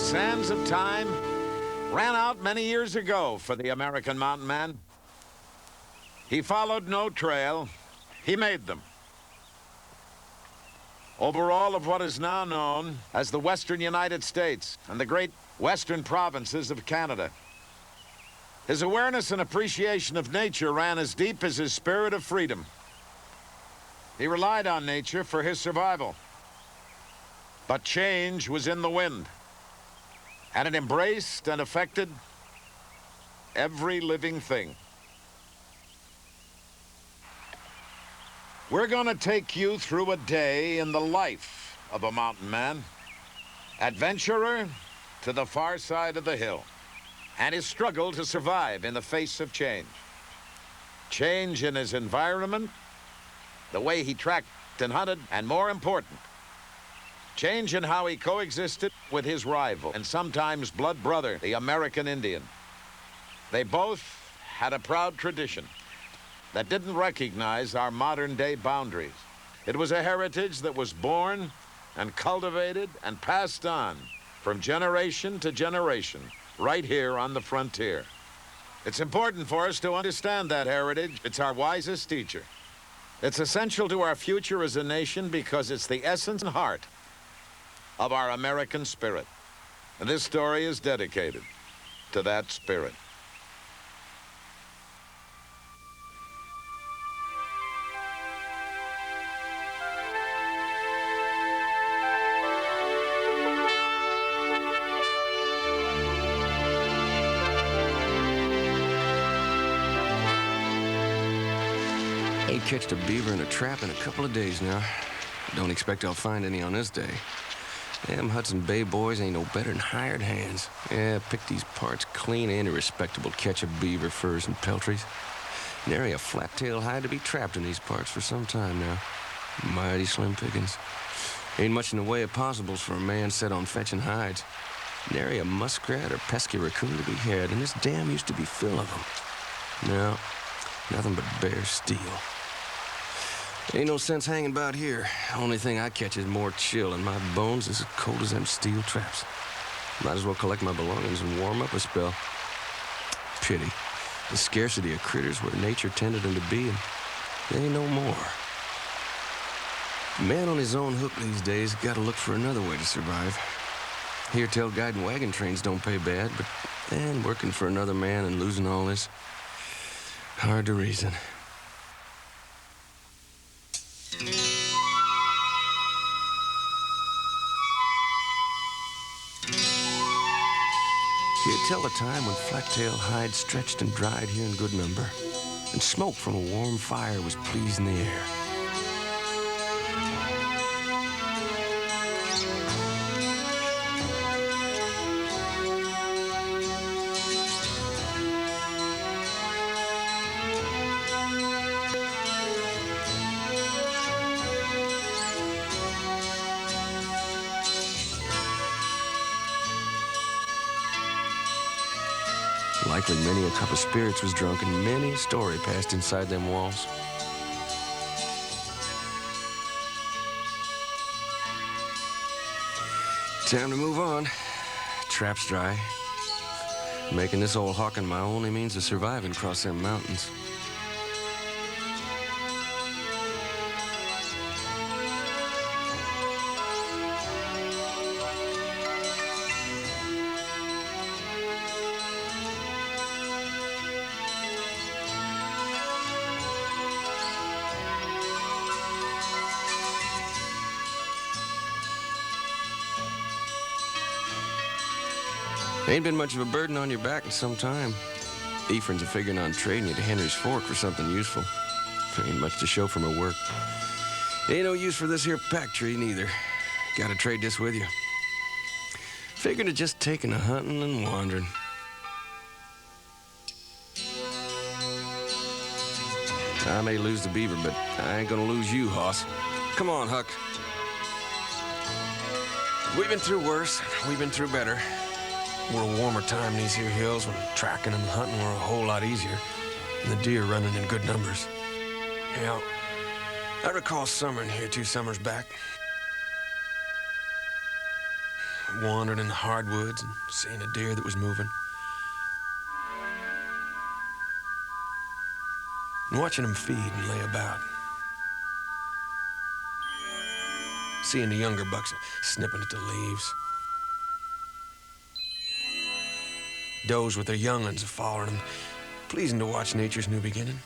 sands of time ran out many years ago for the American mountain man. He followed no trail. He made them. Over all of what is now known as the Western United States and the great western provinces of Canada. His awareness and appreciation of nature ran as deep as his spirit of freedom. He relied on nature for his survival. But change was in the wind, and it embraced and affected every living thing. We're going to take you through a day in the life of a mountain man, adventurer to the far side of the hill, and his struggle to survive in the face of change. Change in his environment, the way he tracked and hunted, and more important, change in how he coexisted with his rival and sometimes blood brother, the American Indian. They both had a proud tradition that didn't recognize our modern-day boundaries. It was a heritage that was born and cultivated and passed on from generation to generation right here on the frontier. It's important for us to understand that heritage. It's our wisest teacher. It's essential to our future as a nation because it's the essence and heart of our American spirit. And this story is dedicated to that spirit. Ain't catched a beaver in a trap in a couple of days now. Don't expect I'll find any on this day. Them Hudson Bay boys ain't no better than hired hands. Yeah, pick these parts clean. Ain't a respectable catch of beaver furs and peltries. Nary a flat-tailed hide to be trapped in these parts for some time now. Mighty slim pickings. Ain't much in the way of possibles for a man set on fetching hides. Nary a muskrat or pesky raccoon to be had, and this dam used to be full of them. No, nothing but bare steel. Ain't no sense hanging about here. Only thing I catch is more chill, and my bones is as cold as them steel traps. Might as well collect my belongings and warm up a spell. Pity. The scarcity of critters where nature tended them to be, and they ain't no more. A man on his own hook these days gotta look for another way to survive. Hear tell guiding wagon trains don't pay bad, but then working for another man and losing all this, hard to reason. He'd tell a time when flat-tail hides stretched and dried here in good number, and smoke from a warm fire was pleasing the air. Likely many a cup of spirits was drunk and many a story passed inside them walls. Time to move on. Trap's dry. Making this old hawking my only means of surviving across them mountains. Ain't been much of a burden on your back in some time. Ephraim's a figuring on trading you to Henry's Fork for something useful. Ain't much to show from her work. Ain't no use for this here pack tree neither. Gotta trade this with you. Figured to just taking a hunting and wandering. I may lose the beaver, but I ain't gonna lose you, hoss. Come on, Huck. We've been through worse. We've been through better. We're a warmer time in these here hills when tracking and hunting were a whole lot easier, and the deer running in good numbers. Yeah, I recall summer in here 2 summers back. wandering in the hardwoods and seeing a deer that was moving. And watching them feed and lay about. Seeing the younger bucks snipping at the leaves. Does with their young'uns following them. Pleasing to watch nature's new beginning.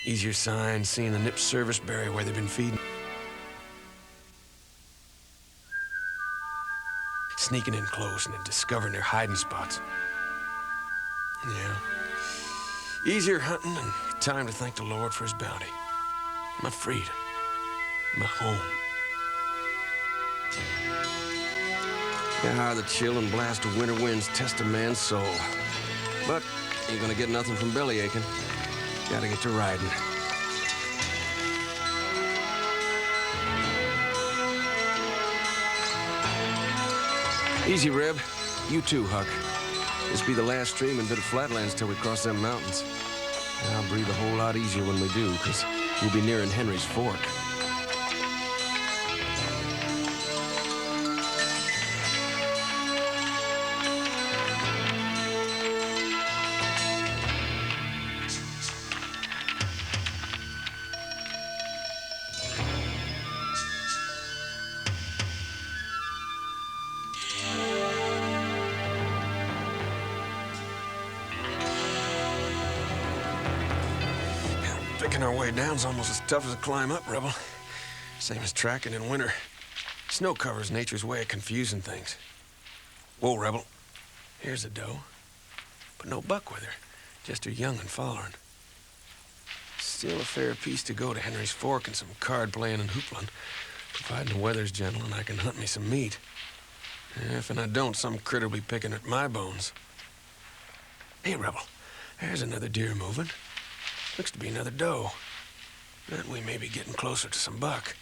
Easier sign seeing the nip service berry where they've been feeding. Sneaking in close and then discovering their hiding spots. Yeah. Easier hunting and time to thank the Lord for his bounty. My freedom. My home. Ah, the chill and blast of winter winds test a man's soul. But ain't gonna get nothing from belly aching. Gotta get to riding. Easy, Reb. You too, Huck. This be the last stream and bit of flatlands till we cross them mountains. And I'll breathe a whole lot easier when we do, because we'll be nearing Henry's Fork. Picking our way down's almost as tough as a climb up, Rebel. Same as tracking in winter. Snow cover's nature's way of confusing things. Whoa, Rebel. Here's a doe. But no buck with her. Just her young and following. Still a fair piece to go to Henry's Fork and some card playing and hoopling, providing the weather's gentle and I can hunt me some meat. If and I don't, some critter'll be picking at my bones. Hey, Rebel. There's another deer moving. Looks to be another doe. But we may be getting closer to some buck.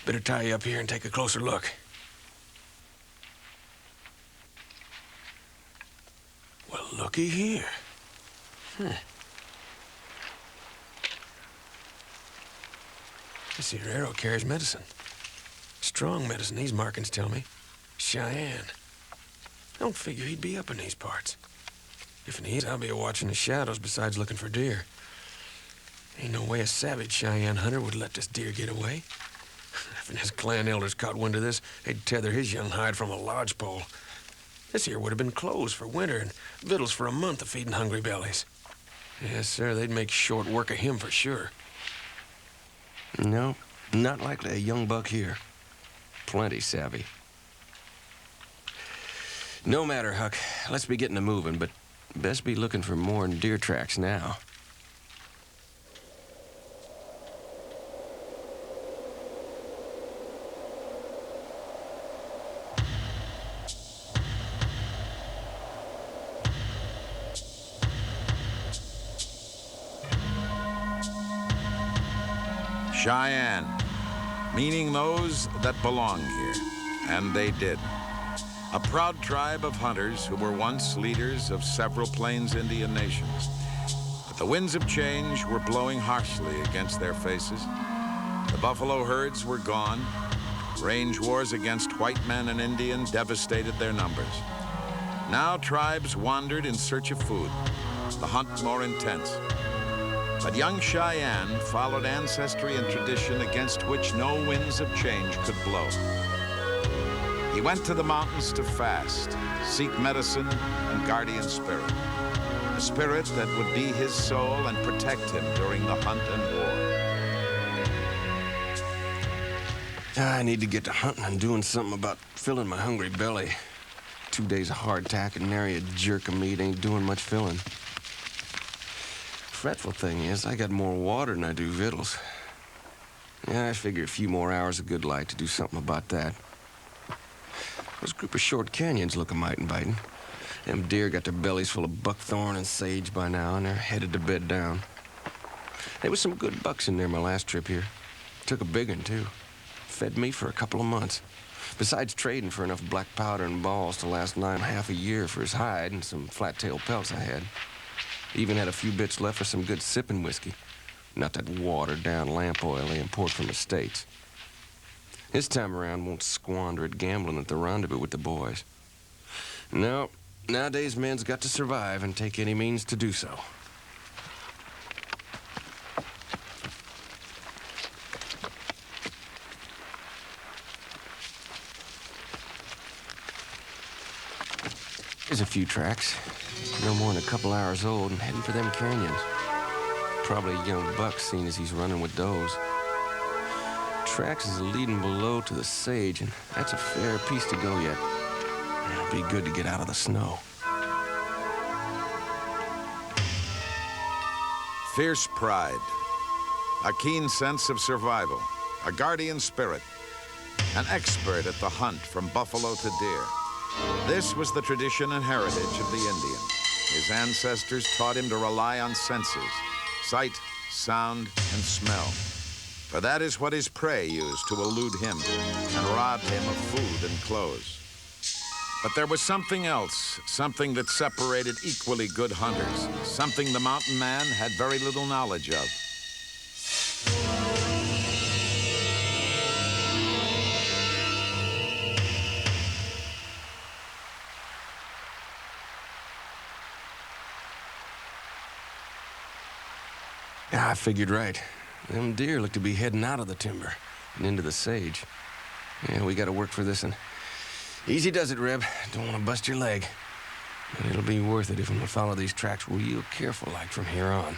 Better tie you up here and take a closer look. Well, looky here. This here arrow carries medicine. Strong medicine, these markings tell me. Cheyenne. Don't figure he'd be up in these parts. If he is, I'll be watching the shadows besides looking for deer. Ain't no way a savage Cheyenne hunter would let this deer get away. If his clan elders caught wind of this, they'd tether his young hide from a lodgepole. This here would have been clothes for winter and victuals for a month of feeding hungry bellies. Yes, sir, they'd make short work of him for sure. No, not likely a young buck here. Plenty savvy. No matter, Huck. Let's be getting to moving, but best be looking for more in deer tracks now. Cheyenne, meaning those that belong here, and they did. A proud tribe of hunters who were once leaders of several Plains Indian nations. But the winds of change were blowing harshly against their faces. The buffalo herds were gone. Range wars against white men and Indian devastated their numbers. Now tribes wandered in search of food, the hunt more intense. But young Cheyenne followed ancestry and tradition against which no winds of change could blow. He went to the mountains to fast, seek medicine and guardian spirit. A spirit that would be his soul and protect him during the hunt and war. I need to get to hunting and doing something about filling my hungry belly. 2 days of hardtack and nary a jerk of meat ain't doing much filling. Fretful thing is, I got more water than I do victuals. Yeah, I figure a few more hours of good light to do something about that. Those group of short canyons look a mite inviting. Them deer got their bellies full of buckthorn and sage by now, and they're headed to bed down. There was some good bucks in there my last trip here. Took a big one, too. Fed me for a couple of months. Besides trading for enough black powder and balls to last 9.5 years for his hide and some flat-tail pelts I had. Even had a few bits left for some good sipping whiskey. Not that watered-down lamp oil they import from the States. This time around, won't squander it gambling at the rendezvous with the boys. No, nowadays men's got to survive and take any means to do so. There's a few tracks. No more than a couple hours old and heading for them canyons. Probably a young buck, seeing as he's running with those. Tracks is leading below to the sage, and that's a fair piece to go yet. It'll be good to get out of the snow. Fierce pride, a keen sense of survival, a guardian spirit, an expert at the hunt from buffalo to deer. This was the tradition and heritage of the Indian. His ancestors taught him to rely on senses, sight, sound, and smell. For that is what his prey used to elude him and rob him of food and clothes. But there was something else, something that separated equally good hunters, something the mountain man had very little knowledge of. I figured right. Them deer look to be heading out of the timber and into the sage. Yeah, we gotta work for this one. Easy does it, Reb. Don't want to bust your leg. But it'll be worth it if I'm gonna follow these tracks real careful like from here on.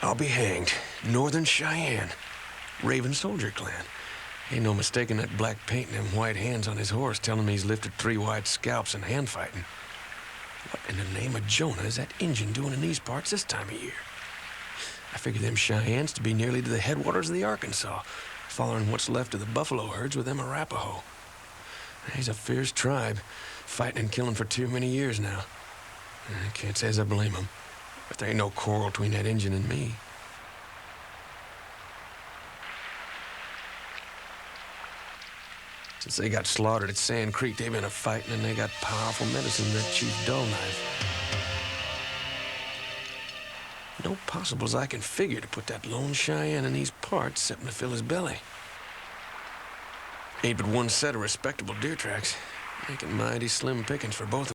I'll be hanged. Northern Cheyenne. Raven Soldier Clan. Ain't no mistaking that black paint and them white hands on his horse telling me he's lifted 3 white scalps in hand fighting. What in the name of Jonah is that Injun doing in these parts this time of year? I figure them Cheyennes to be nearly to the headwaters of the Arkansas, following what's left of the buffalo herds with them Arapaho. He's a fierce tribe, fighting and killing for too many years now. I can't say as I blame him, but there ain't no quarrel between that Injun and me. Since they got slaughtered at Sand Creek, they've been a fighting, and they got powerful medicine in their chief Dull Knife. No possibles I can figure to put that lone Cheyenne in these parts, except to fill his belly. Ain't but one set of respectable deer tracks, making mighty slim pickings for both of them.